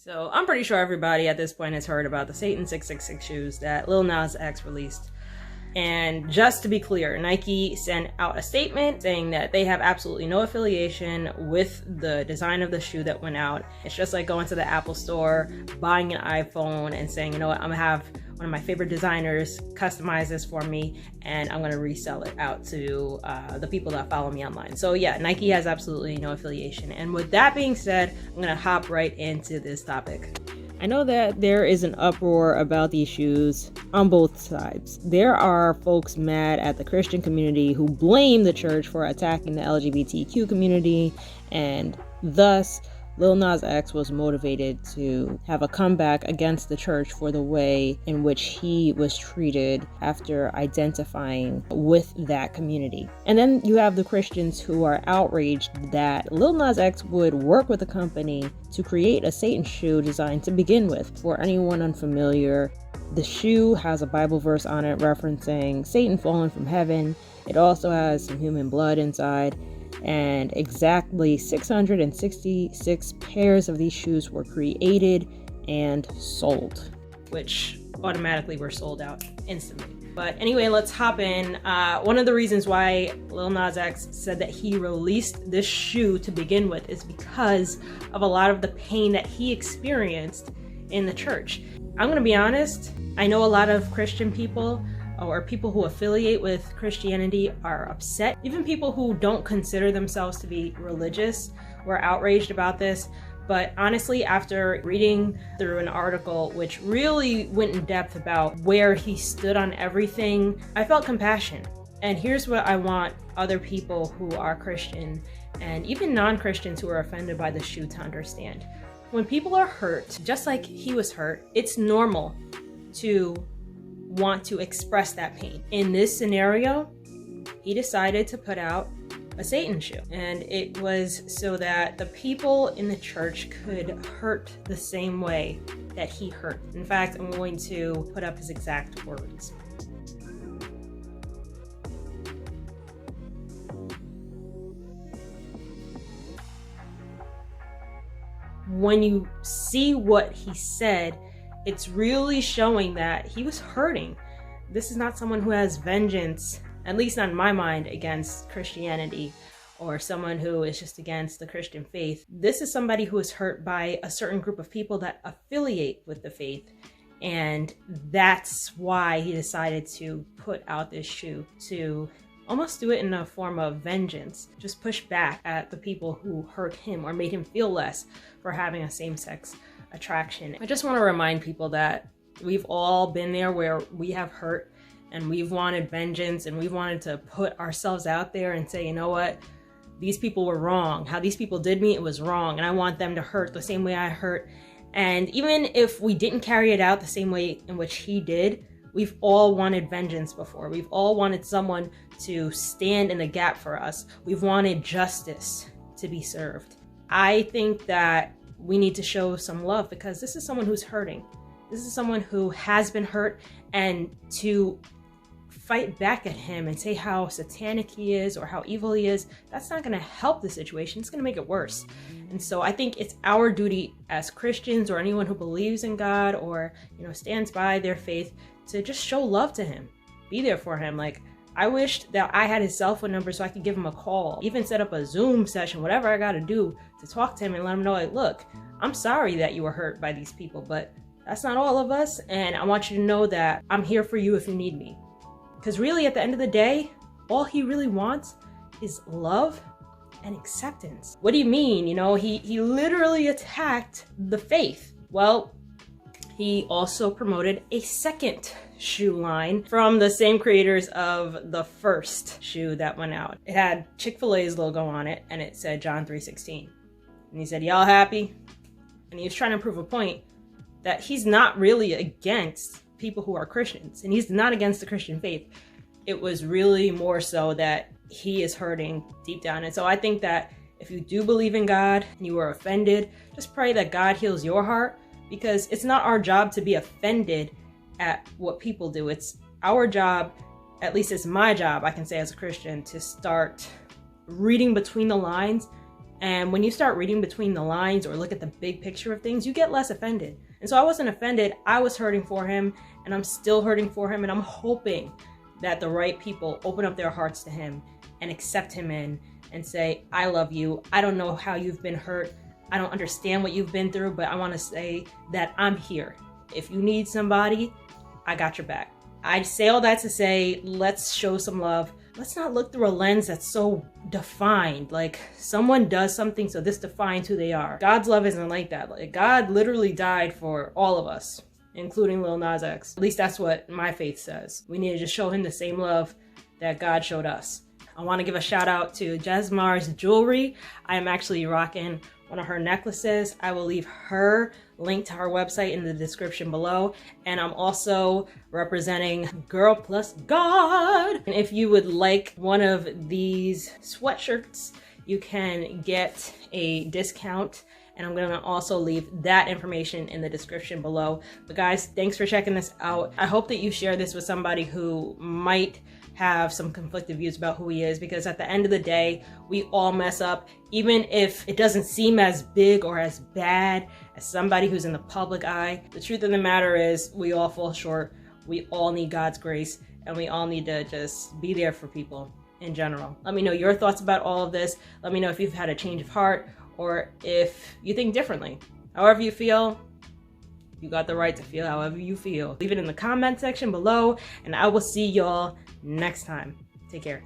So I'm pretty sure everybody at this point has heard about the Satan 666 shoes that Lil Nas X released. And just to be clear, Nike sent out a statement saying that they have absolutely no affiliation with the design of the shoe that went out. It's just like going to the Apple store, buying an iPhone and saying, you know what, I'm gonna have one of my favorite designers customize this for me and I'm gonna resell it out to the people that follow me online. So yeah, Nike has absolutely no affiliation. And with that being said, I'm gonna hop right into this topic. I know that there is an uproar about these shoes on both sides. There are folks mad at the Christian community who blame the church for attacking the LGBTQ community, and thus Lil Nas X was motivated to have a comeback against the church for the way in which he was treated after identifying with that community. And then you have the Christians who are outraged that Lil Nas X would work with a company to create a Satan shoe design to begin with. For anyone unfamiliar, the shoe has a Bible verse on it referencing Satan falling from heaven. It also has some human blood inside. And exactly 666 pairs of these shoes were created and sold, which automatically were sold out instantly. But anyway, let's hop in. One of the reasons why Lil Nas X said that he released this shoe to begin with is because of a lot of the pain that he experienced in the church. I'm gonna be honest, I know a lot of Christian people or people who affiliate with Christianity are upset. Even people who don't consider themselves to be religious were outraged about this. But honestly, after reading through an article which really went in depth about where he stood on everything, I felt compassion. And here's what I want other people who are Christian and even non-Christians who are offended by the shoe to understand. When people are hurt, just like he was hurt, it's normal to want to express that pain. In this scenario, he decided to put out a Satan shoe, and it was so that the people in the church could hurt the same way that he hurt. In fact, I'm going to put up his exact words. When you see what he said, it's really showing that he was hurting. This is not someone who has vengeance, at least not in my mind, against Christianity or someone who is just against the Christian faith. This is somebody who is hurt by a certain group of people that affiliate with the faith. And that's why he decided to put out this shoe, to almost do it in a form of vengeance, just push back at the people who hurt him or made him feel less for having a same-sex attraction. I just want to remind people that we've all been there where we have hurt and we've wanted vengeance and we've wanted to put ourselves out there and say, you know what, these people were wrong. How these people did me, it was wrong. And I want them to hurt the same way I hurt. And even if we didn't carry it out the same way in which he did, we've all wanted vengeance before. We've all wanted someone to stand in the gap for us. We've wanted justice to be served. I think that we need to show some love because this is someone who's hurting. This is someone who has been hurt, and to fight back at him and say how satanic he is or how evil he is, that's not gonna help the situation. It's gonna make it worse. And so I think it's our duty as Christians or anyone who believes in God or, you know, stands by their faith to just show love to him. Be there for him. Like, I wished that I had his cell phone number so I could give him a call, even set up a Zoom session, whatever I gotta do to talk to him and let him know, like, look, I'm sorry that you were hurt by these people, but that's not all of us. And I want you to know that I'm here for you if you need me. Because really, at the end of the day, all he really wants is love and acceptance. What do you mean? You know, he literally attacked the faith. Well, he also promoted a second shoe line from the same creators of the first shoe that went out. It had Chick-fil-A's logo on it and it said John 3:16. And he said, y'all happy? And he was trying to prove a point that he's not really against people who are Christians and he's not against the Christian faith. It was really more so that he is hurting deep down. And so I think that if you do believe in God and you are offended, just pray that God heals your heart, because it's not our job to be offended at what people do. It's our job, at least it's my job, I can say as a Christian, to start reading between the lines And when you start reading between the lines or look at the big picture of things, you get less offended. And so I wasn't offended. I was hurting for him, and I'm still hurting for him. And I'm hoping that the right people open up their hearts to him and accept him in and say, I love you. I don't know how you've been hurt. I don't understand what you've been through, but I want to say that I'm here. If you need somebody, I got your back. I say all that to say, let's show some love. Let's not look through a lens that's so defined. Like someone does something, so this defines who they are. God's love isn't like that. Like God literally died for all of us, including Lil Nas X. At least that's what my faith says. We need to just show him the same love that God showed us. I want to give a shout out to Jesmar's jewelry. I am actually rocking one of her necklaces. I will leave her link to her website in the description below. And I'm also representing Girl Plus God. And if you would like one of these sweatshirts, you can get a discount. And I'm gonna also leave that information in the description below. But guys, thanks for checking this out. I hope that you share this with somebody who might have some conflicted views about who he is, because at the end of the day, we all mess up. Even if it doesn't seem as big or as bad as somebody who's in the public eye, the truth of the matter is we all fall short. We all need God's grace, and we all need to just be there for people in general. Let me know your thoughts about all of this. Let me know if you've had a change of heart or if you think differently. However you feel, you got the right to feel however you feel. Leave it in the comment section below, and I will see y'all next time. Take care.